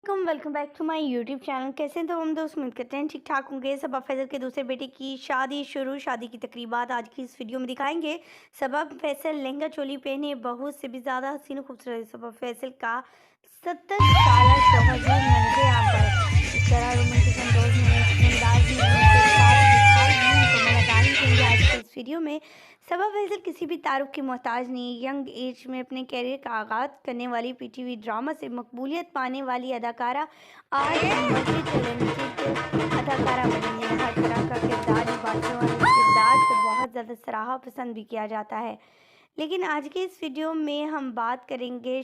Welcome back to my YouTube channel. कैसे हैं तो हम दोस्त, उम्मीद करते हैं ठीक ठाक होंगे। सबा फैसल के दूसरे बेटे की शादी शुरू, शादी की तकरीबात आज की इस वीडियो में दिखाएंगे। सबा फैसल लहंगा चोली पहने बहुत से भी ज़्यादा हसीन खूबसूरत सबा फैसल का 70 साल शौहर भी मंजरे आम पर इस तरह रोमांटिक अंदाज में उनके साथ विशाल भी उनको मुलाकात करेंगे आज के इस वीडियो में। सबा फैसल किसी भी तारुफ की मोहताज नहीं। यंग एज में अपने कैरियर का आगाज करने वाली पीटीवी ड्रामा से मकबूलियत पाने वाली अदाकारा आज मल्टी टैलेंटेड अदाकारा बनी है। हर तरह का किरदार निभाने वाले इस किरदार को बहुत ज़्यादा सराहा पसंद भी किया जाता है। लेकिन आज के इस वीडियो में हम बात करेंगे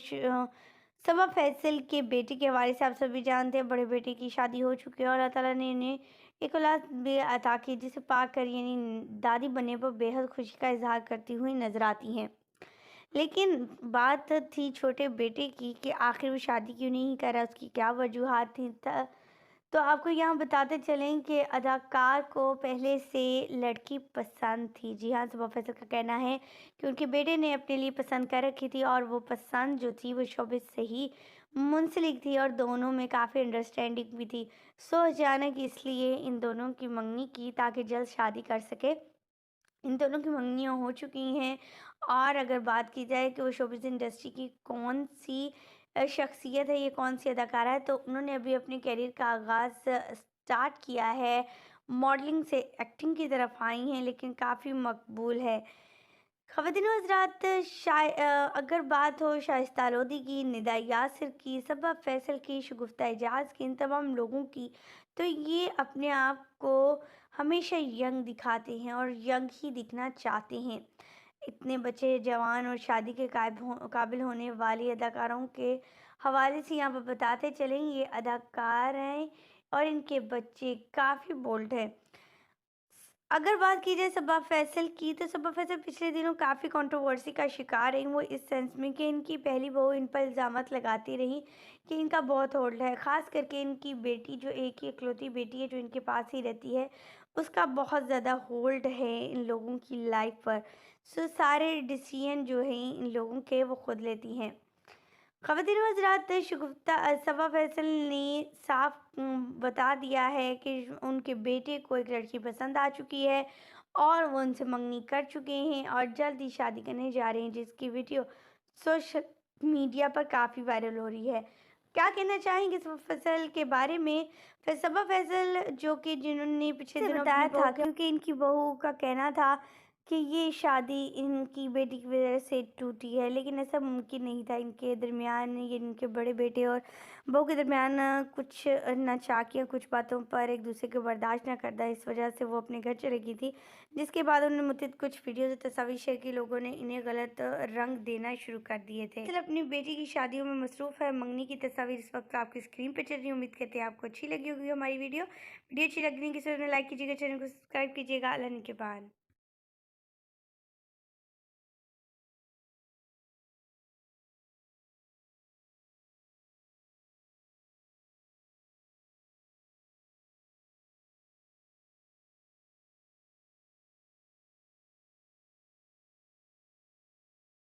सबा फैसल के बेटे के हवाले से। आप सभी जानते हैं बड़े बेटे की शादी हो चुकी है और अल्लाह ताला ने इन्हें एक औलाद भी अता की, जिसे पाकर यानी दादी बनने पर बेहद खुशी का इजहार करती हुई नजर आती हैं। लेकिन बात थी छोटे बेटे की कि आखिर वो शादी क्यों नहीं कर रहा, उसकी क्या वजूहात थी। तो आपको यहाँ बताते चलें कि अदाकार को पहले से लड़की पसंद थी। जी हाँ, सबा फैसल का कहना है कि उनके बेटे ने अपने लिए पसंद कर रखी थी और वो पसंद जो थी वो शोबिस से ही मुंसलिक थी और दोनों में काफ़ी अंडरस्टैंडिंग भी थी। सो अचानक इसलिए इन दोनों की मंगनी की ताकि जल्द शादी कर सके। इन दोनों की मंगनियाँ हो चुकी हैं। और अगर बात की जाए कि वो शोबिज़ इंडस्ट्री की कौन-सी शख्सियत है, ये कौन-सी अदाकारा है, तो उन्होंने अभी अपने करियर का आगाज़ स्टार्ट किया है। मॉडलिंग से एक्टिंग की तरफ आई हैं, लेकिन काफ़ी मकबूल है। ख़वातीन व हज़रात, अगर बात हो शाइस्ता लोधी की, निदा यासिर की, सबा फैसल की, शगुफ्ता एजाज की, इन तमाम लोगों की, तो ये अपने आप को हमेशा यंग दिखाते हैं और यंग ही दिखना चाहते हैं। इतने बच्चे जवान और शादी के काबिल होने वाली अदाकारों के हवाले से यहाँ पर बताते चलें, ये अदाकार हैं और इनके बच्चे काफ़ी बोल्ड हैं। अगर बात की जाए सबा फैसल की, तो सबा फैसल पिछले दिनों काफ़ी कंट्रोवर्सी का शिकार रही। वो इस सेंस में कि इनकी पहली बहू इन पर इल्ज़ामात लगाती रही कि इनका बहुत होल्ड है। ख़ास करके इनकी बेटी, जो एक ही इकलौती बेटी है जो इनके पास ही रहती है, उसका बहुत ज़्यादा होल्ड है इन लोगों की लाइफ पर। सो सारे डिसीजन जो हैं इन लोगों के वो खुद लेती हैं। ख़वातीन व हज़रात, सबा फैसल ने साफ बता दिया है कि उनके बेटे को एक लड़की पसंद आ चुकी है और वो उनसे मंगनी कर चुके हैं और जल्द ही शादी करने जा रहे हैं, जिसकी वीडियो सोशल मीडिया पर काफ़ी वायरल हो रही है। क्या कहना चाहेंगे सबा फैसल के बारे में? फिर सबा फैसल, जो कि जिन्होंने पिछले दिनों बताया था, क्योंकि इनकी बहू का कहना था कि ये शादी इनकी बेटी की वजह से टूटी है, लेकिन ऐसा मुमकिन नहीं था। इनके दरमियान, ये इनके बड़े बेटे और बहू के दरमियान कुछ नाचाकियाँ, कुछ बातों पर एक दूसरे को बर्दाश्त ना करता, इस वजह से वो अपने घर चली गई थी। जिसके बाद उन्होंने मुझसे कुछ वीडियोज़ और तस्वीर शेयर की, लोगों ने इन्हें गलत रंग देना शुरू कर दिए थे। चल अपनी बेटी की शादियों में मसरूफ़ है। मंगनी की तस्वीर इस वक्त आपकी स्क्रीन पर चल रही है। उम्मीद करते हैं आपको अच्छी लगी होगी हमारी वीडियो। वीडियो अच्छी लग रही है किसी ने लाइक कीजिएगा, चैनल को सब्सक्राइब कीजिएगा। अल्लाह के बाद।